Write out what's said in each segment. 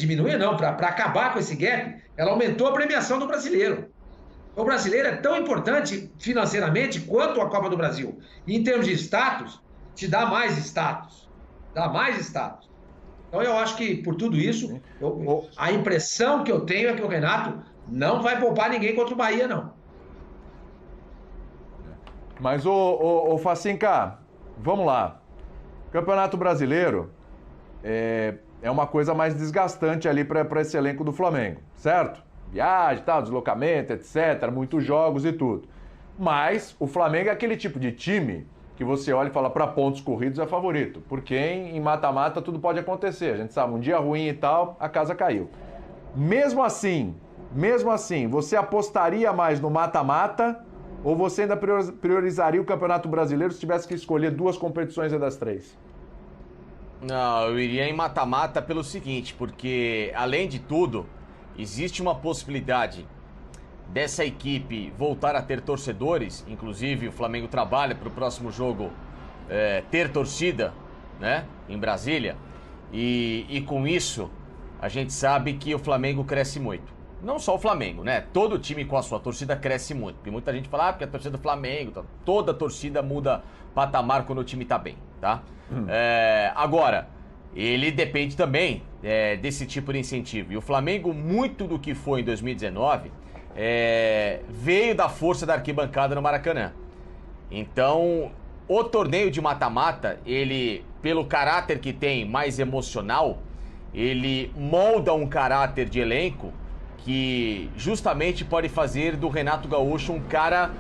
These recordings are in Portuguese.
diminuir não, para acabar com esse gap, ela aumentou a premiação do brasileiro. O brasileiro é tão importante financeiramente quanto a Copa do Brasil. E em termos de status, te dá mais status. Dá mais status. Então eu acho que por tudo isso, a impressão que eu tenho é que o Renato não vai poupar ninguém contra o Bahia, não. Mas, ô Facinca, vamos lá. Campeonato Brasileiro é uma coisa mais desgastante ali para esse elenco do Flamengo, certo? Viagem, tal, deslocamento, etc., muitos jogos e tudo. Mas o Flamengo é aquele tipo de time que você olha e fala, para pontos corridos é favorito, porque em mata-mata tudo pode acontecer. A gente sabe, um dia ruim e tal, a casa caiu. Mesmo assim, você apostaria mais no mata-mata ou você ainda priorizaria o Campeonato Brasileiro se tivesse que escolher duas competições das três? Não, eu iria em mata-mata pelo seguinte, porque, além de tudo, existe uma possibilidade dessa equipe voltar a ter torcedores, inclusive o Flamengo trabalha para o próximo jogo ter torcida, né, em Brasília, e com isso a gente sabe que o Flamengo cresce muito. Não só o Flamengo, né? Todo time com a sua torcida cresce muito. Porque muita gente fala, porque a torcida do Flamengo, toda torcida muda patamar quando o time tá bem, tá? Agora, ele depende também desse tipo de incentivo. E o Flamengo, muito do que foi em 2019, veio da força da arquibancada no Maracanã. Então, o torneio de mata-mata, ele, pelo caráter que tem mais emocional, ele molda um caráter de elenco que justamente pode fazer do Renato Gaúcho um cara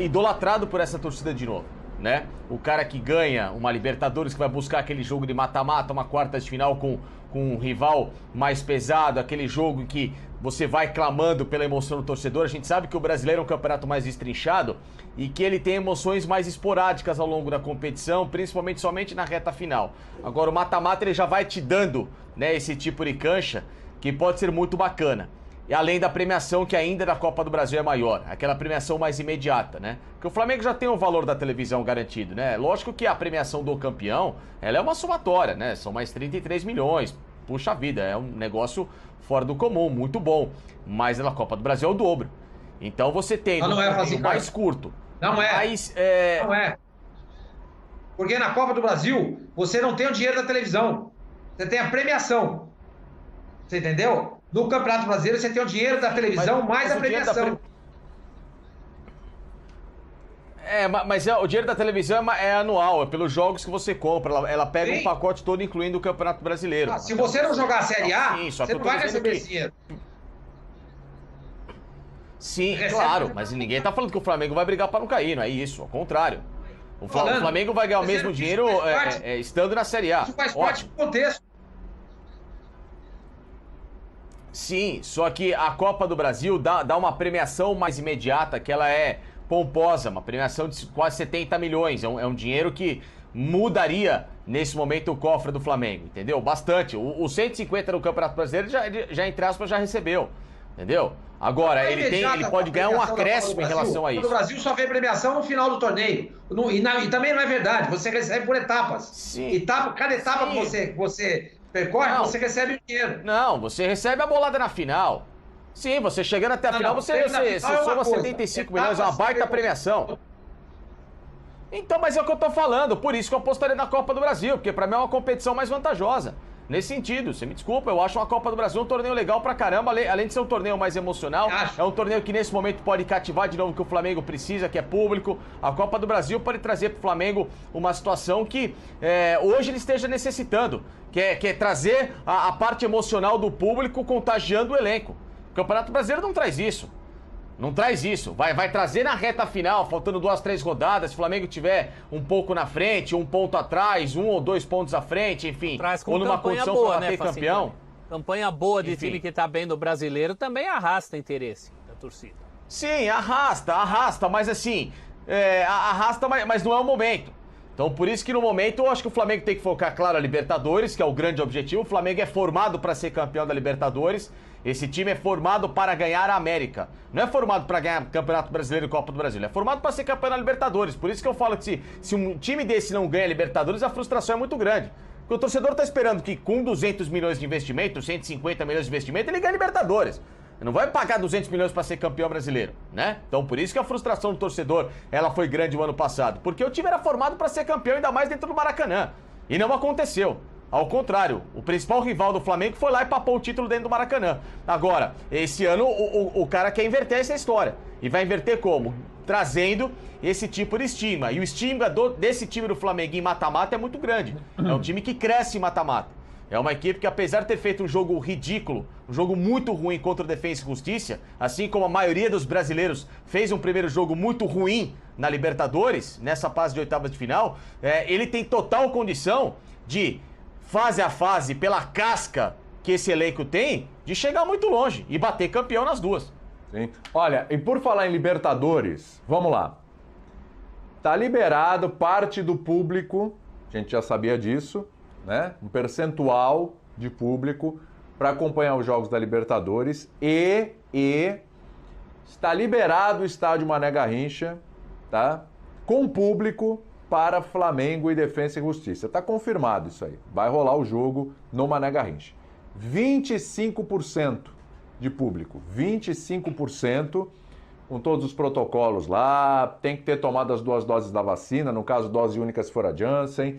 idolatrado por essa torcida de novo, né? O cara que ganha uma Libertadores, que vai buscar aquele jogo de mata-mata, uma quarta de final com um rival mais pesado, aquele jogo em que você vai clamando pela emoção do torcedor. A gente sabe que o brasileiro é um campeonato mais destrinchado e que ele tem emoções mais esporádicas ao longo da competição, principalmente somente na reta final. Agora o mata-mata ele já vai te dando, né, esse tipo de cancha que pode ser muito bacana. E além da premiação que ainda da Copa do Brasil é maior, aquela premiação mais imediata, né? Porque o Flamengo já tem o valor da televisão garantido, né? Lógico que a premiação do campeão, ela é uma somatória, né? São mais 33 milhões. Puxa vida, é um negócio fora do comum, muito bom. Mas na Copa do Brasil é o dobro. Então você tem não é fácil, mais curto. Não é. Mais, Não é. Porque na Copa do Brasil, você não tem o dinheiro da televisão. Você tem a premiação. Você entendeu? No Campeonato Brasileiro, você tem o dinheiro da televisão mais a premiação. Mas o dinheiro da televisão é anual, é pelos jogos que você compra. Ela pega um pacote todo, incluindo o Campeonato Brasileiro. Se você não jogar a Série A, sim, você não vai receber esse dinheiro. Sim, claro, mas ninguém tá falando que o Flamengo vai brigar para não cair, não é isso, ao contrário. O Flamengo vai ganhar o mesmo dinheiro estando na Série A. Isso faz parte do contexto. Sim, só que a Copa do Brasil dá uma premiação mais imediata, que ela é pomposa, uma premiação de quase 70 milhões. É um dinheiro que mudaria, nesse momento, o cofre do Flamengo, entendeu? Bastante. O 150 no Campeonato Brasileiro, já entre aspas, já recebeu, entendeu? Agora, ele pode ganhar um acréscimo em relação a isso. O Brasil só vê premiação no final do torneio. E também não é verdade, você recebe por etapas. Sim. Cada etapa que você percorre, você recebe o dinheiro. Não, você recebe a bolada na final. Sim, você chegando até a final, você soma 75 milhões, é uma baita premiação. Então, mas é o que eu tô falando, por isso que eu apostaria na Copa do Brasil, porque pra mim é uma competição mais vantajosa. Nesse sentido, você me desculpa, eu acho uma Copa do Brasil um torneio legal pra caramba, além de ser um torneio mais emocional, é um torneio que nesse momento pode cativar de novo o que o Flamengo precisa, que é público. A Copa do Brasil pode trazer pro Flamengo uma situação que hoje ele esteja necessitando, que é trazer a parte emocional do público contagiando o elenco. O Campeonato Brasileiro não traz isso. Não traz isso. Vai trazer na reta final, faltando 2, 3 rodadas, se o Flamengo tiver um pouco na frente, um ponto atrás, 1 ou 2 pontos à frente, enfim. Traz com ou numa condição boa, para bater campeão. Campanha boa de time que tá bem no brasileiro também arrasta interesse da torcida. Sim, arrasta, mas assim, arrasta, mas não é o momento. Então, por isso que no momento, eu acho que o Flamengo tem que focar, claro, a Libertadores, que é o grande objetivo. O Flamengo é formado para ser campeão da Libertadores. Esse time é formado para ganhar a América. Não é formado para ganhar Campeonato Brasileiro e Copa do Brasil. É formado para ser campeão da Libertadores. Por isso que eu falo que se um time desse não ganha a Libertadores, a frustração é muito grande. Porque o torcedor está esperando que com 200 milhões de investimento, 150 milhões de investimento, ele ganhe Libertadores. Ele não vai pagar 200 milhões para ser campeão brasileiro, né? Então por isso que a frustração do torcedor, ela foi grande o ano passado. Porque o time era formado para ser campeão, ainda mais dentro do Maracanã. E não aconteceu. Ao contrário, o principal rival do Flamengo foi lá e papou o título dentro do Maracanã. Agora, esse ano o cara quer inverter essa história. E vai inverter como? Trazendo esse tipo de estigma. E o estigma desse time do Flamengo em mata-mata é muito grande. É um time que cresce em mata-mata. É uma equipe que, apesar de ter feito um jogo ridículo, um jogo muito ruim contra o Defensa e Justiça, assim como a maioria dos brasileiros fez um primeiro jogo muito ruim na Libertadores, nessa fase de oitavas de final, ele tem total condição de, fase a fase, pela casca que esse elenco tem, de chegar muito longe e bater campeão nas duas. Sim. Olha, e por falar em Libertadores, vamos lá. Tá liberado parte do público, a gente já sabia disso, né? Um percentual de público para acompanhar os jogos da Libertadores e está liberado o estádio Mané Garrincha, tá? Com público para Flamengo e Defensa e Justiça. Tá confirmado isso aí. Vai rolar o jogo no Mané Garrincha. 25% de público, 25%, com todos os protocolos lá, tem que ter tomado as 2 doses da vacina, no caso, dose única se for a Janssen,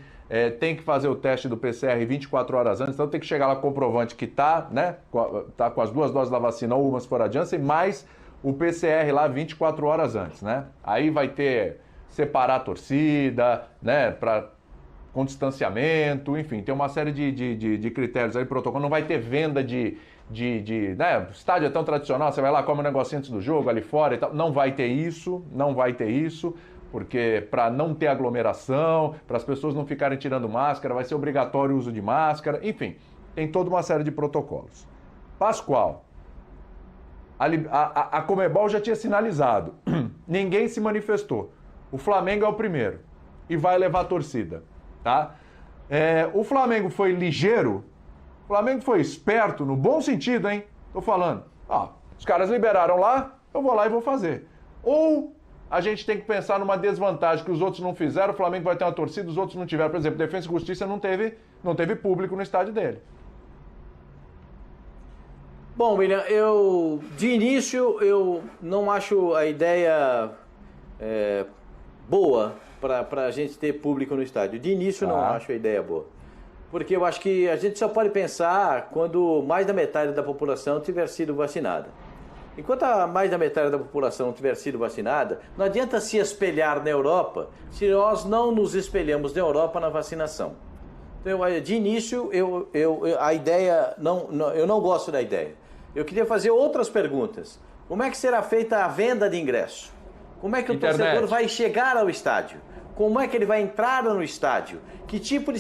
tem que fazer o teste do PCR 24 horas antes, então tem que chegar lá com comprovante que tá, né, tá com as 2 doses da vacina ou uma se for a Janssen, mais o PCR lá 24 horas antes, né? Aí vai ter separar a torcida, né, com distanciamento, enfim, tem uma série de critérios aí, protocolo, não vai ter venda né, estádio é tão tradicional, você vai lá, come um negocinho antes do jogo, ali fora e tal, não vai ter isso, porque para não ter aglomeração, para as pessoas não ficarem tirando máscara, vai ser obrigatório o uso de máscara, enfim, tem toda uma série de protocolos. Pascoal, a Conmebol já tinha sinalizado, ninguém se manifestou, o Flamengo é o primeiro e vai levar a torcida, tá? O Flamengo foi ligeiro, o Flamengo foi esperto, no bom sentido, hein? Tô falando, os caras liberaram lá, eu vou lá e vou fazer. Ou a gente tem que pensar numa desvantagem que os outros não fizeram, o Flamengo vai ter uma torcida, os outros não tiveram. Por exemplo, Defensa e Justiça não teve público no estádio dele. Bom, William, de início, eu não acho a ideia boa para a gente ter público no estádio. De início, não acho a ideia boa. Porque eu acho que a gente só pode pensar quando mais da metade da população tiver sido vacinada. Enquanto mais da metade da população não tiver sido vacinada, não adianta se espelhar na Europa se nós não nos espelhamos na Europa na vacinação. Então, de início, a ideia, eu não gosto da ideia. Eu queria fazer outras perguntas. Como é que será feita a venda de ingresso? Como é que o torcedor vai chegar ao estádio? Como é que ele vai entrar no estádio? Que tipo de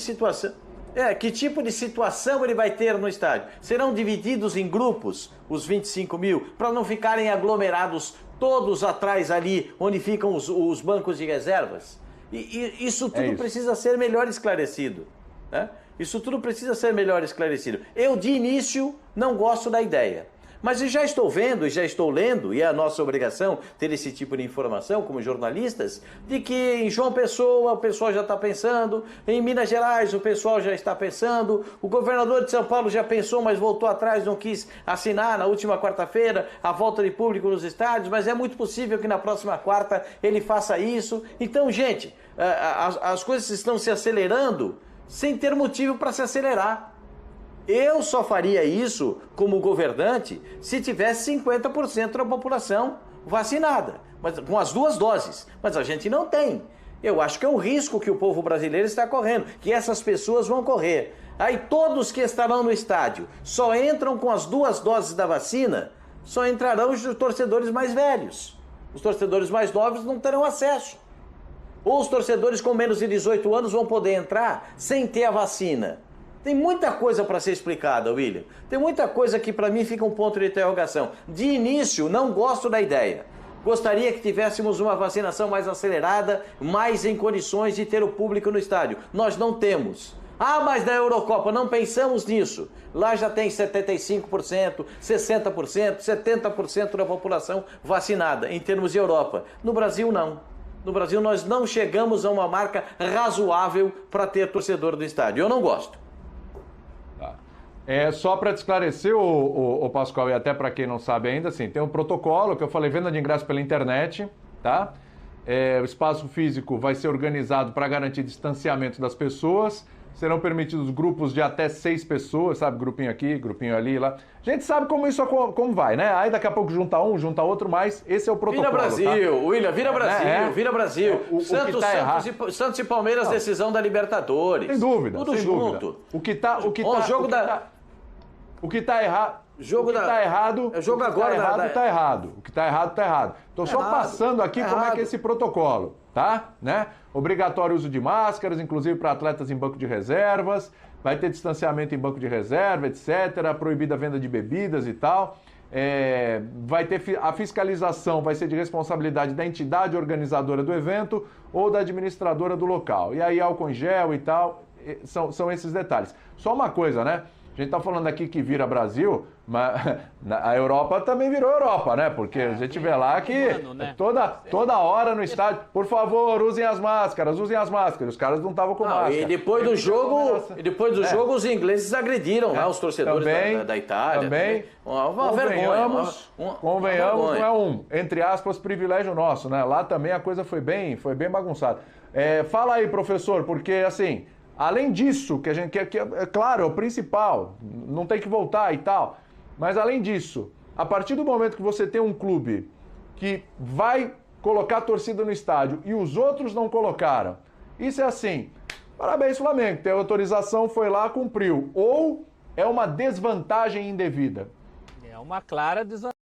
situação ele vai ter no estádio? Serão divididos em grupos, os 25 mil, para não ficarem aglomerados todos atrás ali, onde ficam os bancos de reservas? E isso tudo precisa ser melhor esclarecido, né? Isso tudo precisa ser melhor esclarecido. Eu, de início, não gosto da ideia. Mas eu já estou vendo e já estou lendo, e é a nossa obrigação ter esse tipo de informação como jornalistas, de que em João Pessoa o pessoal já está pensando, em Minas Gerais o pessoal já está pensando, o governador de São Paulo já pensou, mas voltou atrás, não quis assinar na última quarta-feira a volta de público nos estádios, mas é muito possível que na próxima quarta ele faça isso. Então, gente, as coisas estão se acelerando sem ter motivo para se acelerar. Eu só faria isso como governante se tivesse 50% da população vacinada, mas com as 2 doses. Mas a gente não tem. Eu acho que é um risco que o povo brasileiro está correndo, que essas pessoas vão correr. Aí todos que estarão no estádio só entram com as 2 doses da vacina, só entrarão os torcedores mais velhos. Os torcedores mais novos não terão acesso. Ou os torcedores com menos de 18 anos vão poder entrar sem ter a vacina. Tem muita coisa para ser explicada, William. Tem muita coisa que para mim fica um ponto de interrogação. De início, não gosto da ideia. Gostaria que tivéssemos uma vacinação mais acelerada, mais em condições de ter o público no estádio. Nós não temos. Mas na Eurocopa não pensamos nisso. Lá já tem 75%, 60%, 70% da população vacinada, em termos de Europa. No Brasil, não. No Brasil, nós não chegamos a uma marca razoável para ter torcedor do estádio. Eu não gosto. Tá. Só para te esclarecer, o Pascoal, e até para quem não sabe ainda, assim, tem um protocolo que eu falei, venda de ingresso pela internet, tá? O espaço físico vai ser organizado para garantir distanciamento das pessoas. Serão permitidos grupos de até 6 pessoas, sabe? Grupinho aqui, grupinho ali, lá. A gente sabe como isso como vai, né? Aí daqui a pouco junta um, junta outro, mas esse é o protocolo. Vira Brasil, tá? William, vira Brasil, vira Brasil. Santos e Palmeiras, não. Decisão da Libertadores. Sem dúvida. Tudo sem junto. Dúvida. O que tá errado. O que tá errado, tá errado. O que tá errado, tá errado. Tô só passando aqui como é que é esse protocolo, tá? Né? Obrigatório uso de máscaras, inclusive para atletas em banco de reservas. Vai ter distanciamento em banco de reserva, etc. Proibida a venda de bebidas e tal. Vai ter a fiscalização, vai ser de responsabilidade da entidade organizadora do evento ou da administradora do local. E aí álcool em gel e tal, são esses detalhes. Só uma coisa, né? A gente tá falando aqui que vira Brasil, mas a Europa também virou Europa, né? Porque a gente vê lá que né? toda hora no estádio, por favor, usem as máscaras. Os caras não estavam com máscara. E depois do jogo, os ingleses agrediram lá os torcedores da Itália. Também. Uma vergonha. Convenhamos, não é entre aspas, privilégio nosso, né? Lá também a coisa foi bem bagunçada. Fala aí, professor, porque assim... Além disso, que a gente quer, é claro, é o principal, não tem que voltar e tal, mas além disso, a partir do momento que você tem um clube que vai colocar a torcida no estádio e os outros não colocaram, isso é assim, parabéns Flamengo, tem autorização, foi lá, cumpriu, ou é uma desvantagem indevida? É uma clara desvantagem.